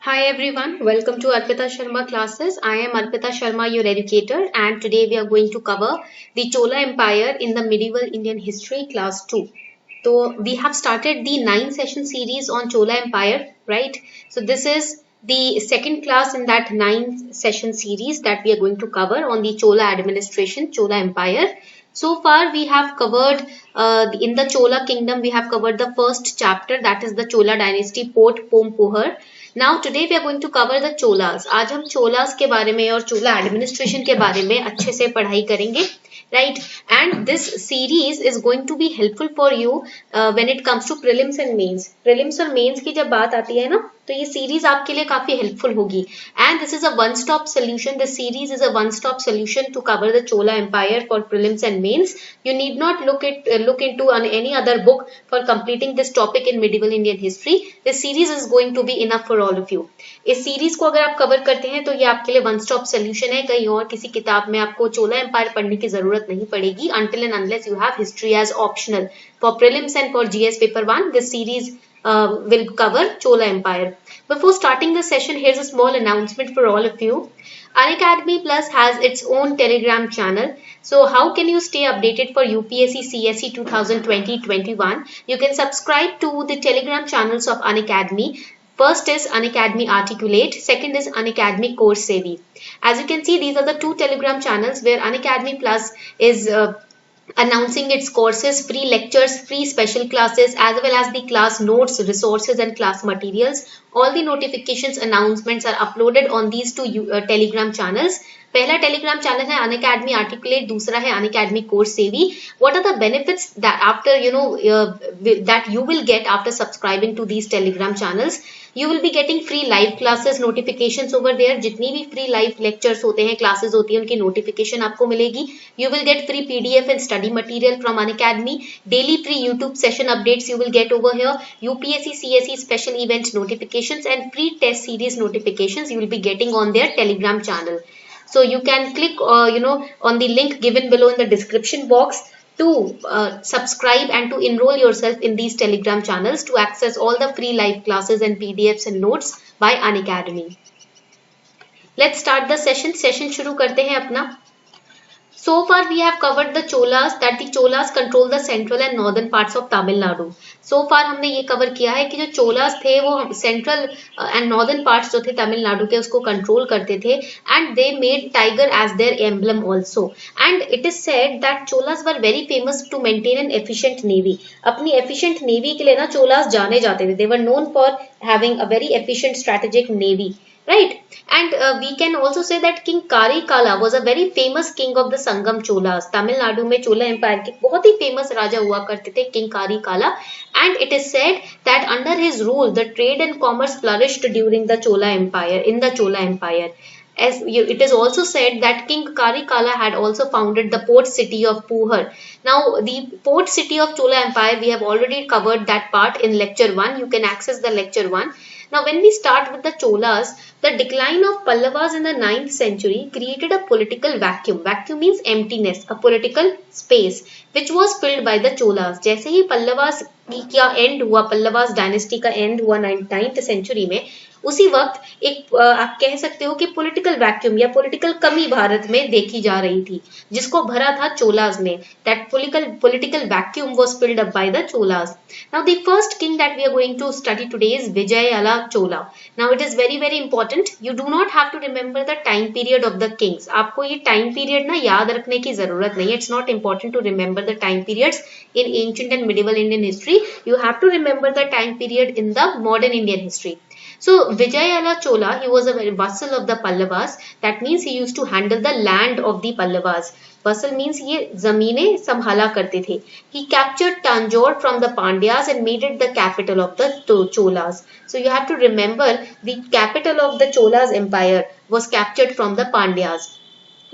Hi everyone, welcome to Arpita Sharma classes. I am Arpita Sharma, your educator, and today we are going to cover the Chola Empire in the medieval Indian history class 2. So we have started the 9 session series on Chola Empire, right? So this is the second class in that 9 session series that we are going to cover on the Chola administration, Chola Empire. So far we have covered in the Chola kingdom, we have covered the first chapter, that is the Chola dynasty, Port Pompuhar. Now today we are going to cover the Cholas. आज हम चोलास के बारे में और चोला administration के बारे में अच्छे से पढ़ाई करेंगे, right. And this series is going to be helpful for you when it comes to prelims and mains. Prelims और मेंस की जब बात आती है ना, तो ये सीरीज आपके लिए काफी हेल्पफुल होगी. And this is a one stop solution. This series is a one stop solution to cover the Chola empire for prelims and mains. You need not look into any other book for completing this topic in medieval Indian history. This series is going to be enough for all of you. इस series को अगर आप cover करते हैं तो ये आपके लिए वन स्टॉप सोल्यूशन है. कहीं और किसी किताब में आपको चोला एम्पायर पढ़ने की जरूरत नहीं पड़ेगी until and unless you have history as optional. For prelims and for GS paper 1, this series will cover Chola Empire. Before starting the session, here's a small announcement for all of you. Unacademy Plus has its own Telegram channel. So how can you stay updated for UPSC CSE 2020-21? You can subscribe to the Telegram channels of Unacademy. First is Unacademy Articulate, second is Unacademy Course Savvy. As you can see, these are the two Telegram channels where Unacademy Plus is announcing its courses, free lectures, free special classes, as well as the class notes, resources and class materials. All the notifications, announcements are uploaded on these two Telegram channels. पहला Telegram channel है Unacademy articulate, दूसरा है Unacademy course savvy. What are the benefits that after that you will get after subscribing to these telegram channels? You will be getting free live classes notifications over there. जितनी भी free live lectures होते हैं, classes होती हैं, उनकी notification आपको मिलेगी. You will get free PDF and study material from Unacademy. Daily free YouTube session updates you will get over here. UPSC CSE special event notifications and free test series notifications you will be getting on their telegram channel. So you can click on the link given below in the description box to subscribe and to enroll yourself in these telegram channels to access all the free live classes and PDFs and notes by Unacademy. Let's start the session. Session शुरू करते हैं अपना. So far we have covered the Cholas, that the Cholas control the central and northern parts of Tamil Nadu. So far हमने ये cover किया है कि जो Cholas थे वो central and northern parts जो थे तमिलनाडु के उसको control करते थे, and they made tiger as their emblem also. And it is said that Cholas were very famous to maintain an efficient navy. अपनी efficient navy के लिए ना Cholas जाने जाते थे. They were known for having a very efficient strategic navy. Right, and we can also say that King Karikala was a very famous king of the Sangam Cholas. Tamil Nadu में चोला empire के बहुत ही famous राजा हुआ करते थे King Karikala, and it is said that under his rule the trade and commerce flourished during the Chola Empire. In the Chola Empire, as it is also said that King Karikala had also founded the port city of Puhar. Now the port city of Chola Empire, we have already covered that part in lecture 1. You can access the lecture 1. Now when we start with the Cholas, the decline of Pallavas in the 9th century created a political vacuum. Vacuum means emptiness, a political space which was filled by the Cholas. जैसे ही Pallavas का end हुआ, Pallavas dynasty का end हुआ 9th century में, उसी वक्त एक आप कह सकते हो कि पॉलिटिकल वैक्यूम या पॉलिटिकल कमी भारत में देखी जा रही थी, जिसको भरा था चोलास ने. That political vacuum was filled up by the Cholas. Now the first king that we are going to study today is Vijayalaya Chola. Now it is very very important. You do not have to remember the time period of the kings. आपको ये time period ना याद रखने की जरूरत नहीं है. It's not important to remember the time periods in ancient and medieval Indian history. You have to remember the time period in the modern Indian history. So Vijayala Chola, he was a vassal of the Pallavas. That means he used to handle the land of the Pallavas. Vassal means ये जमीनें संभाला करते थे. He captured Tanjore from the Pandyas and made it the capital of the Cholas. So you have to remember the capital of the Cholas empire was captured from the Pandyas.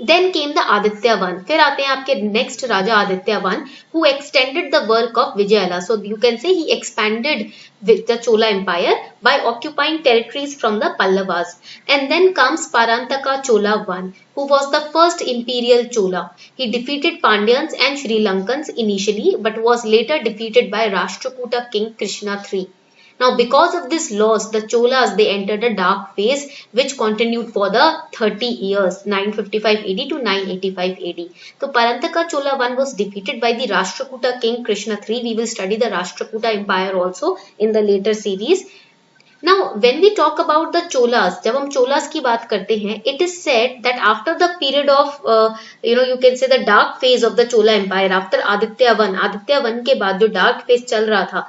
Then came the Aditya I. फिर आते हैं आपके next Raja Aditya I, who extended the work of Vijayala. So you can say he expanded with the Chola Empire by occupying territories from the Pallavas. And then comes Parantaka Chola I, who was the first imperial Chola. He defeated Pandyans and Sri Lankans initially, but was later defeated by Rashtrakuta king Krishna III. Now, because of this loss, the Cholas, they entered a dark phase which continued for the 30 years, 955 AD to 985 AD. So, Parantaka Chola I was defeated by the Rashtrakuta king Krishna III. We will study the Rashtrakuta Empire also in the later series. Now, when we talk about the Cholas, जब हम Cholas की बात करते हैं, it is said that after the period of, you can say the dark phase of the Chola Empire, after Aditya I के बाद जो dark phase चल रहा था,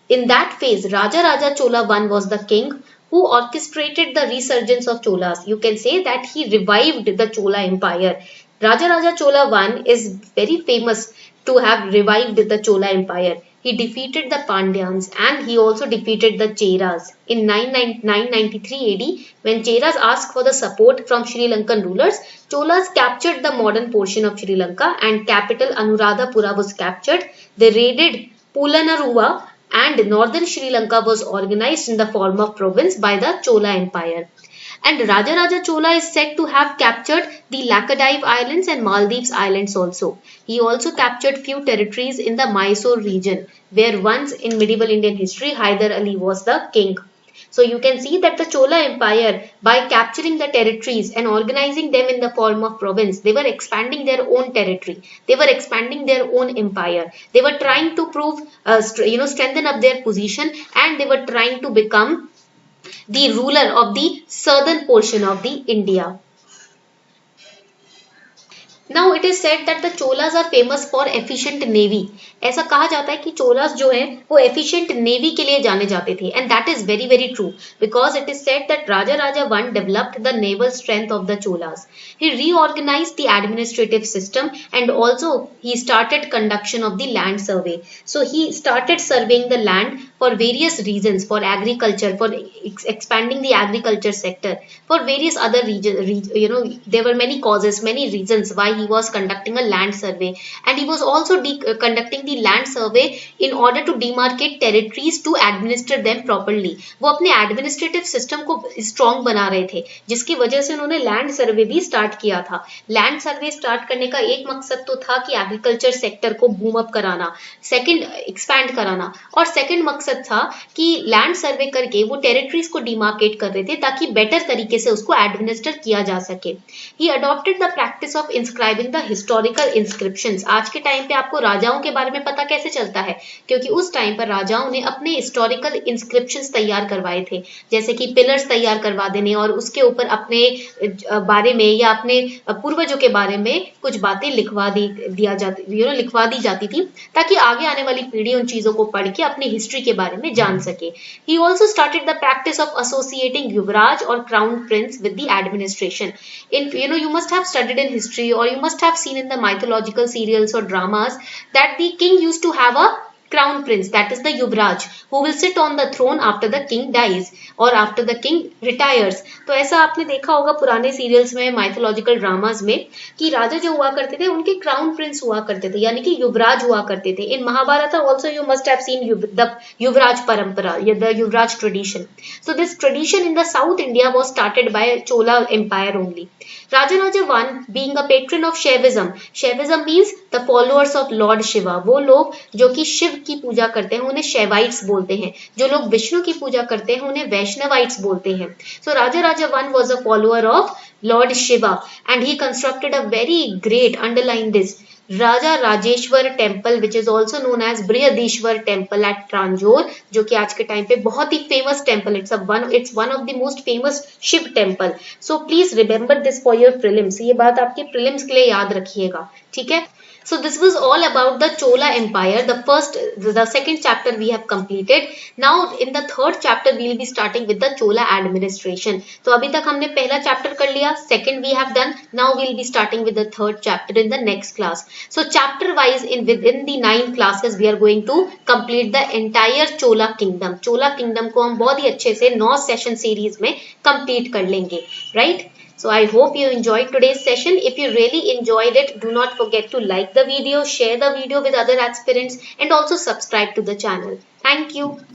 in that phase, Raja Chola I was the king who orchestrated the resurgence of Cholas. You can say that he revived the Chola Empire. Raja Chola I is very famous to have revived the Chola Empire. He defeated the Pandyans and he also defeated the Cheras. In 993 AD, when Cheras asked for the support from Sri Lankan rulers, Cholas captured the modern portion of Sri Lanka and capital Anuradhapura was captured. They raided Polonnaruwa and northern Sri Lanka was organized in the form of province by the Chola Empire. And Raja Chola is said to have captured the Laccadive Islands and Maldives Islands also. He also captured few territories in the Mysore region, where once in medieval Indian history, Hyder Ali was the king. So you can see that the Chola Empire, by capturing the territories and organizing them in the form of province, they were expanding their own territory. They were expanding their own empire. They were trying to strengthen up their position, and they were trying to become the ruler of the southern portion of the India. Now it is said that the Cholas are famous for efficient navy. ऐसा कहा जाता है कि Cholas जो है वो efficient navy के लिए जाने जाते थे, and that is very very true because it is said that Raja I developed the naval strength of the Cholas. He reorganized the administrative system and also he started conduction of the land survey. So he started surveying the land for various reasons, for agriculture, for expanding the agriculture sector, for various other regions. There were many causes, many reasons why he was conducting a land survey, and he was also conducting the land survey in order to demarcate territories to administer them properly. वो अपने administrative system को strong बना रहे थे, जिसकी वजह से उन्होंने land survey भी start किया था. Land survey start करने का एक मकसद तो था कि agriculture sector को boom up कराना, second expand कराना, और second मकसद था कि land survey करके वो territories को demarcate कर रहे थे ताकि better तरीके से उसको administer किया जा सके. He adopted the practice of inscribing the historical inscriptions. आज के टाइम पे आपको राजाओं के बारे में पता कैसे चलता है? क्योंकि उस टाइम पर राजाओं ने अपने historical inscriptions तैयार करवाए थे, जैसे कि pillars तैयार करवा देने और उसके ऊपर अपने बारे में या अपने पूर्वजों के बारे में कुछ बातें लिखवा दी जाती थी ताकि आगे आने वाली पीढ़ी उन चीजों को पढ़ के अपनी हिस्ट्री के बारे में जान सके. He also started the practice of associating Yuvraj or crown prince with the administration. You must have studied in history or you must have seen in the mythological serials or dramas that the king used to have a crown prince, that is the Yuvraj, who will sit on the throne after the king dies or after the king retires. तो ऐसा आपने देखा होगा पुराने serials में, mythological dramas में, कि राजा जो हुआ करते थे उनके crown prince हुआ करते थे, यानी कि युवराज हुआ करते थे. In Mahabharata also you must have seen the Yuvraj parampara, the Yuvraj tradition. So this tradition in the South India was started by Chola Empire only. Raja I being a patron of Shaivism. Shaivism means the followers of Lord Shiva. वो लोग जो कि शिव की पूजा करते हैं उन्हें Shaivites बोलते हैं, जो लोग विष्णु की पूजा करते हैं उन्हें वैष्णवाइट्स बोलते हैं. So Raja I was a follower of Lord Shiva and he constructed a very great, underline this, Raja Rajeshwar temple which is also known as Brihadishwar temple at Tranjore, जो कि आज के टाइम पे बहुत ही famous temple. It's one of the most famous Shiv temple. So please remember this for your prelims. ये बात आपके prelims के लिए याद रखिएगा, ठीक है? So this was all about the Chola Empire. The second chapter we have completed. Now in the third chapter we will be starting with the Chola administration. So अभी तक हमने पहला chapter कर लिया, second we have done. Now we will be starting with the third chapter in the next class. So chapter wise within the 9 classes we are going to complete the entire Chola kingdom. Chola kingdom को हम बहुत ही अच्छे से 9 session series में complete कर लेंगे, right? So I hope you enjoyed today's session. If you really enjoyed it, do not forget to like the video, share the video with other aspirants and also subscribe to the channel. Thank you.